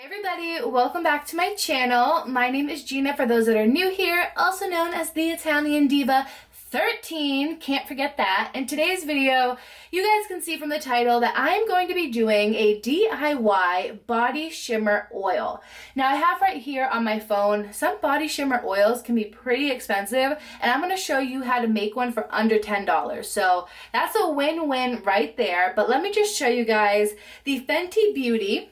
Hey everybody, welcome back to my channel. My name is Gina for those that are new here, also known as the Italian Diva 13, can't forget that. In today's video, you guys can see from the title that I'm going to be doing a DIY body shimmer oil. Now I have right here on my phone, some body shimmer oils can be pretty expensive, and I'm going to show you how to make one for under $10. So that's a win-win right there, but let me just show you guys the Fenty Beauty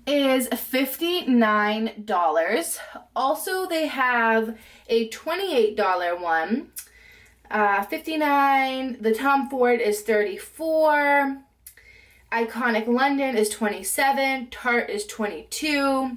is $59. Also, they have a $28 one, $59. The Tom Ford is $34. Iconic London is $27. Tarte is $22.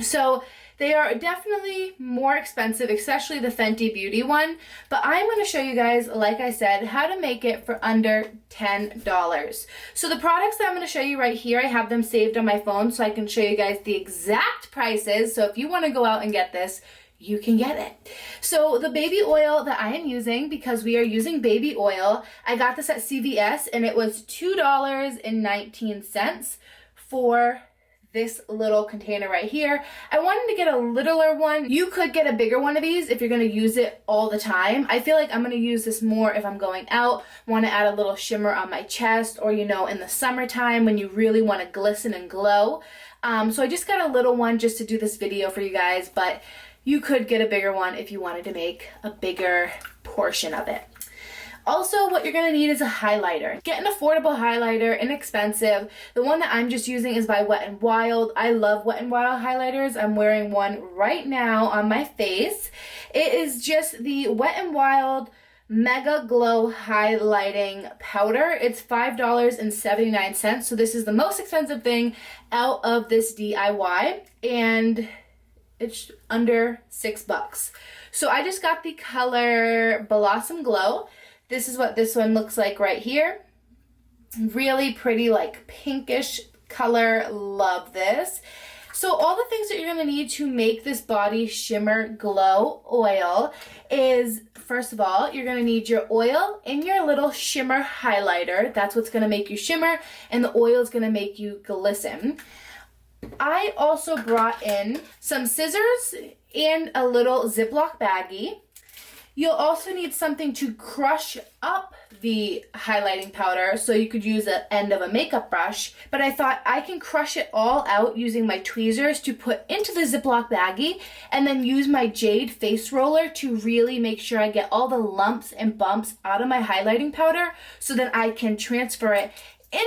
So they are definitely more expensive, especially the Fenty Beauty one, but I'm going to show you guys, like I said, how to make it for under $10. So the products that I'm going to show you right here, I have them saved on my phone so I can show you guys the exact prices. So if you want to go out and get this, you can get it. So the baby oil that I am using, because we are using baby oil, I got this at CVS and it was $2.19 for this little container right here. I wanted to get a littler one. You could get a bigger one of these if you're gonna use it all the time. I feel like I'm gonna use this more if I'm going out, wanna add a little shimmer on my chest, or you know, in the summertime when you really wanna glisten and glow. So I just got a little one just to do this video for you guys, but you could get a bigger one if you wanted to make a bigger portion of it. Also, what you're going to need is a highlighter. Get an affordable highlighter, inexpensive. The one that I'm just using is by Wet n Wild. I love Wet n Wild highlighters. I'm wearing one right now on my face. It is just the Wet n Wild Mega Glow Highlighting Powder. It's $5.79, so this is the most expensive thing out of this DIY, and it's under $6. So I just got the color Blossom Glow. This is what this one looks like right here. Really pretty, like pinkish color. Love this. So all the things that you're going to need to make this body shimmer glow oil is, first of all, you're going to need your oil and your little shimmer highlighter. That's what's going to make you shimmer, and the oil is going to make you glisten. I also brought in some scissors and a little Ziploc baggie. You'll also need something to crush up the highlighting powder, so you could use the end of a makeup brush, but I thought I can crush it all out using my tweezers to put into the Ziploc baggie, and then use my Jade face roller to really make sure I get all the lumps and bumps out of my highlighting powder, so that I can transfer it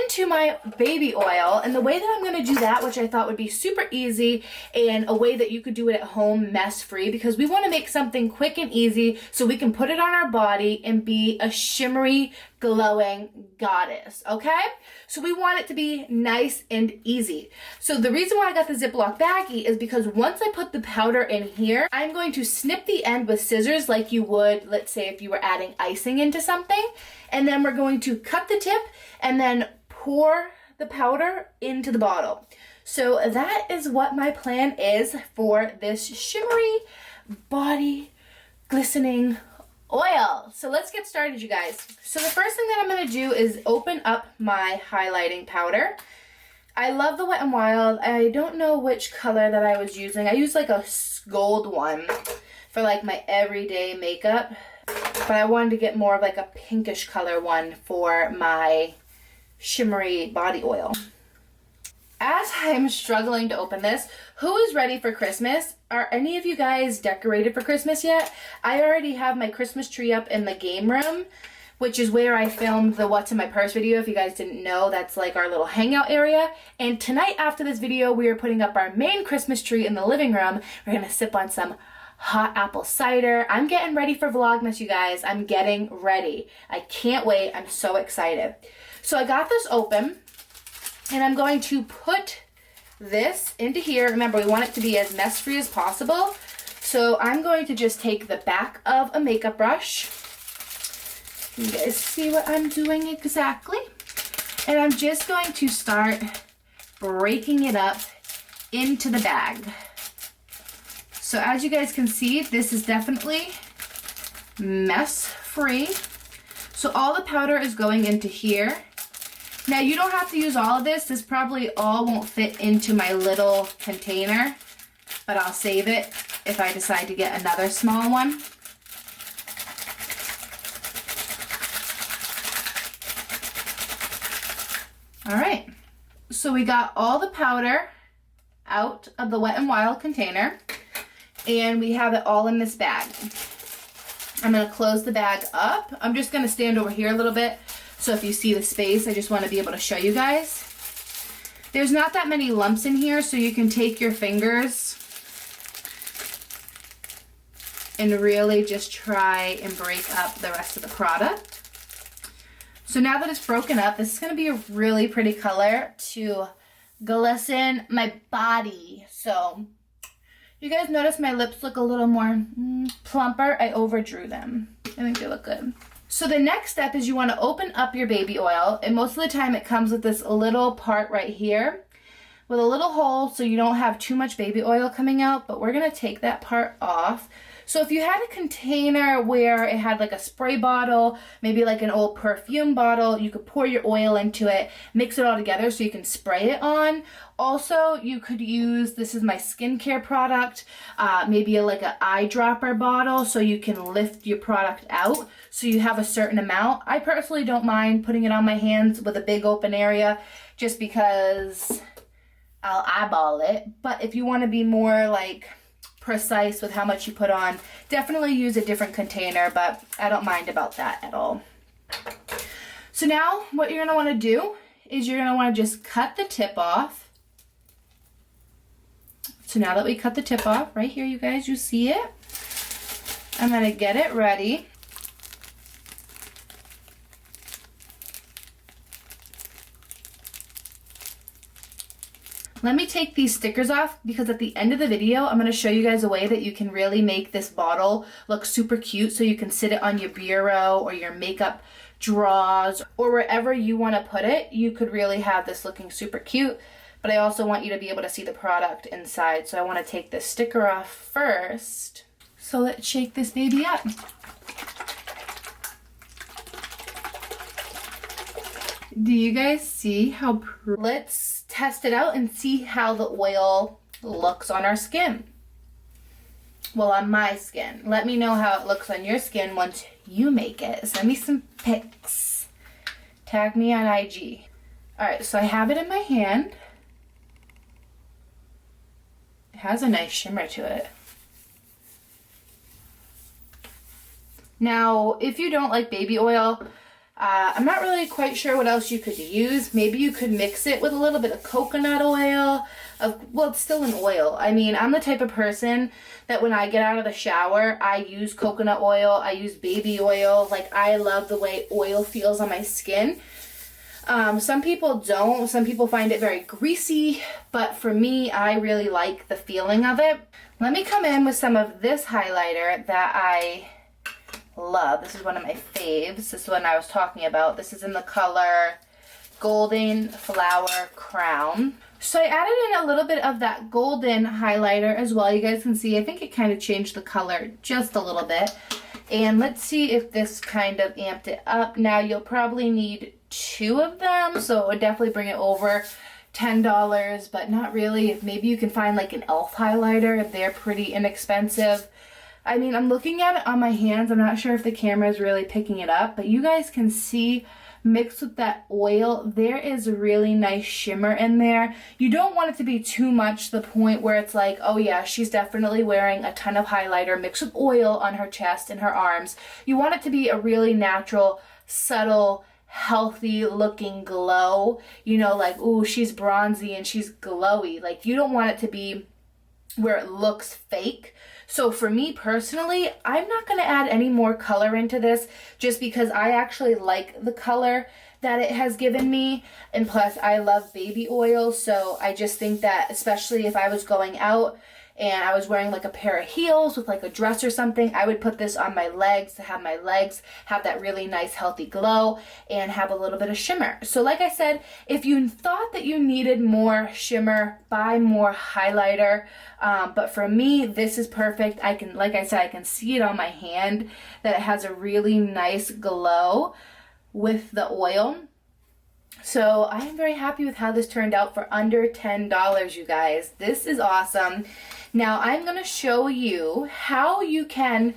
into my baby oil. And the way that I'm going to do that, which I thought would be super easy and a way that you could do it at home mess free, because we want to make something quick and easy so we can put it on our body and be a shimmery glowing goddess. Okay, so we want it to be nice and easy. So the reason why I got the Ziploc baggie is because once I put the powder in here, I'm going to snip the end with scissors like you would, let's say, if you were adding icing into something, and then we're going to cut the tip and then pour the powder into the bottle. So that is what my plan is for this shimmery body glistening oil. So let's get started, you guys. So the first thing that I'm going to do is open up my highlighting powder. I love the Wet n Wild. I don't know which color that I was using. I used like a gold one for like my everyday makeup, but I wanted to get more of like a pinkish color one for my shimmery body oil. As I'm struggling to open this, who is ready for Christmas? Are any of you guys decorated for Christmas yet? I already have my Christmas tree up in the game room, which is where I filmed the What's in My Purse video. If you guys didn't know, that's like our little hangout area. And tonight after this video, we are putting up our main Christmas tree in the living room. We're gonna sip on some hot apple cider. I'm getting ready for Vlogmas, you guys. I'm getting ready. I can't wait. I'm so excited. So I got this open, and I'm going to put this into here. Remember, we want it to be as mess-free as possible. So I'm going to just take the back of a makeup brush. You guys see what I'm doing exactly? And I'm just going to start breaking it up into the bag. So as you guys can see, this is definitely mess-free. So all the powder is going into here. Now you don't have to use all of this. This probably all won't fit into my little container, but I'll save it if I decide to get another small one. All right, so we got all the powder out of the Wet n Wild container, and we have it all in this bag. I'm gonna close the bag up. I'm just gonna stand over here a little bit, so if you see the space, I just wanna be able to show you guys. There's not that many lumps in here, so you can take your fingers and really just try and break up the rest of the product. So now that it's broken up, this is gonna be a really pretty color to glisten my body. So you guys notice my lips look a little more plumper. I overdrew them. I think they look good. So the next step is you want to open up your baby oil, and most of the time it comes with this little part right here with a little hole so you don't have too much baby oil coming out, but we're going to take that part off. So if you had a container where it had like a spray bottle, maybe like an old perfume bottle, you could pour your oil into it, mix it all together so you can spray it on. Also, you could use, this is my skincare product, maybe like an eyedropper bottle so you can lift your product out so you have a certain amount. I personally don't mind putting it on my hands with a big open area just because I'll eyeball it. But if you want to be more like precise with how much you put on, definitely use a different container, but I don't mind about that at all. So now what you're going to want to do is you're going to want to just cut the tip off. So now that we cut the tip off, right here you guys, you see it. I'm going to get it ready. Let me take these stickers off because at the end of the video, I'm going to show you guys a way that you can really make this bottle look super cute so you can sit it on your bureau or your makeup drawers or wherever you want to put it. You could really have this looking super cute, but I also want you to be able to see the product inside. So I want to take this sticker off first. So let's shake this baby up. Do you guys see how pretty? Let's test it out and see how the oil looks on our skin. Well, on my skin. Let me know how it looks on your skin once you make it. Send me some pics. Tag me on IG. Alright, so I have it in my hand. It has a nice shimmer to it. Now, if you don't like baby oil, I'm not really quite sure what else you could use. Maybe you could mix it with a little bit of coconut oil. Well, it's still an oil. I mean, I'm the type of person that when I get out of the shower, I use coconut oil. I use baby oil. Like, I love the way oil feels on my skin. Some people don't. Some people find it very greasy. But for me, I really like the feeling of it. Let me come in with some of this highlighter that I love. This is one of my faves. This is one I was talking about. This is in the color Golden Flower Crown. So I added in a little bit of that golden highlighter as well. You guys can see, I think it kind of changed the color just a little bit. And let's see if this kind of amped it up. Now you'll probably need 2 of them, so it would definitely bring it over $10, but not really. If maybe you can find like an e.l.f. highlighter, they're pretty inexpensive. I mean, I'm looking at it on my hands. I'm not sure if the camera is really picking it up, but you guys can see mixed with that oil, there is a really nice shimmer in there. You don't want it to be too much to the point where it's like, oh yeah, she's definitely wearing a ton of highlighter mixed with oil on her chest and her arms. You want it to be a really natural, subtle, healthy looking glow. You know, like, ooh, she's bronzy and she's glowy. Like, you don't want it to be where it looks fake. So for me personally, I'm not going to add any more color into this just because I actually like the color that it has given me. And plus, I love baby oil. So I just think that, especially if I was going out and I was wearing like a pair of heels with like a dress or something, I would put this on my legs to have my legs have that really nice healthy glow and have a little bit of shimmer. So like I said, if you thought that you needed more shimmer, buy more highlighter. But for me, this is perfect. I can, like I said, I can see it on my hand that it has a really nice glow with the oil. So I am very happy with how this turned out for under $10, you guys. This is awesome. Now I'm gonna show you how you can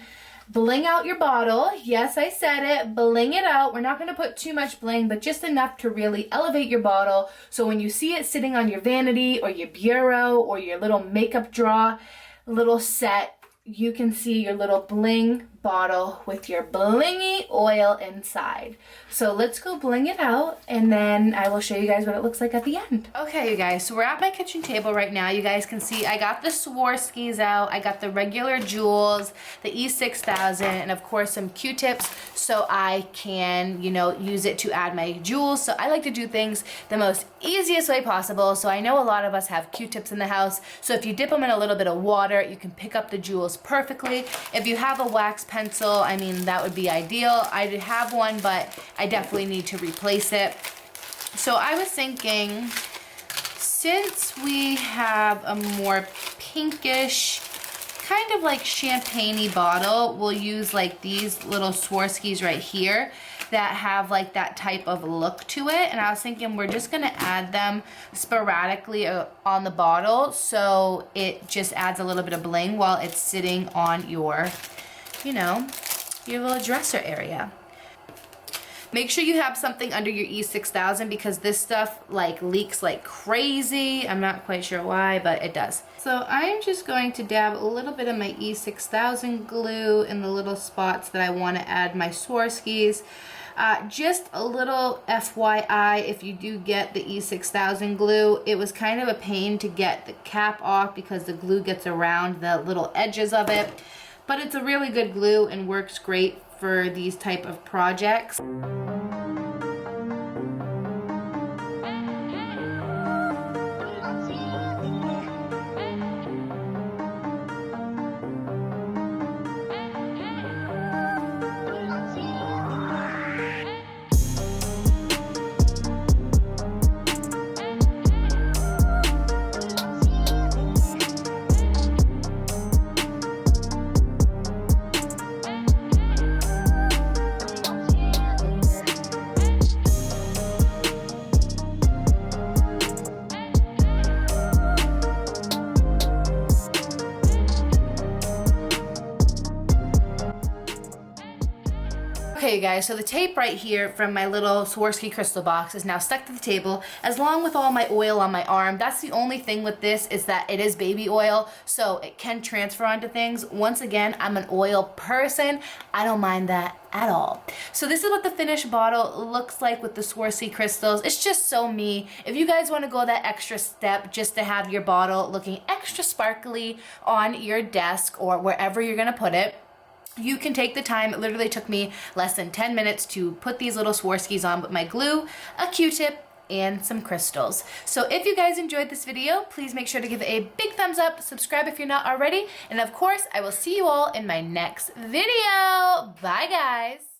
bling out your bottle. Yes, I said it, bling it out. We're not gonna put too much bling, but just enough to really elevate your bottle. So when you see it sitting on your vanity or your bureau or your little makeup drawer, little set, you can see your little bling bottle with your blingy oil inside. So let's go bling it out and then I will show you guys what it looks like at the end. Okay, you guys, so we're at my kitchen table right now. You guys can see I got the Swarovskis out. I got the regular jewels, the E6000, and of course some Q-tips so I can, you know, use it to add my jewels. So I like to do things the most easiest way possible. So I know a lot of us have Q-tips in the house. So if you dip them in a little bit of water, you can pick up the jewels perfectly. If you have a wax pencil, I mean, that would be ideal. I did have one, but I definitely need to replace it. So I was thinking, since we have a more pinkish, kind of like champagne-y bottle, we'll use like these little Swarovskis right here that have like that type of look to it. And I was thinking we're just gonna add them sporadically on the bottle so it just adds a little bit of bling while it's sitting on your, you know, your little dresser area. Make sure you have something under your E6000 because this stuff like leaks like crazy. I'm not quite sure why, but it does. So I'm just going to dab a little bit of my E6000 glue in the little spots that I want to add my Swarovskis. Just a little FYI, if you do get the E6000 glue, it was kind of a pain to get the cap off because the glue gets around the little edges of it. But it's a really good glue and works great for these type of projects. Okay, you guys, so the tape right here from my little Swarovski crystal box is now stuck to the table, as long with all my oil on my arm. That's the only thing with this, is that it is baby oil, so it can transfer onto things. Once again, I'm an oil person. I don't mind that at all. So this is what the finished bottle looks like with the Swarovski crystals. It's just so me. If you guys want to go that extra step just to have your bottle looking extra sparkly on your desk or wherever you're gonna put it, you can take the time. It literally took me less than 10 minutes to put these little Swarovskis on with my glue, a Q-tip, and some crystals. So if you guys enjoyed this video, please make sure to give it a big thumbs up, subscribe if you're not already, and of course, I will see you all in my next video. Bye, guys.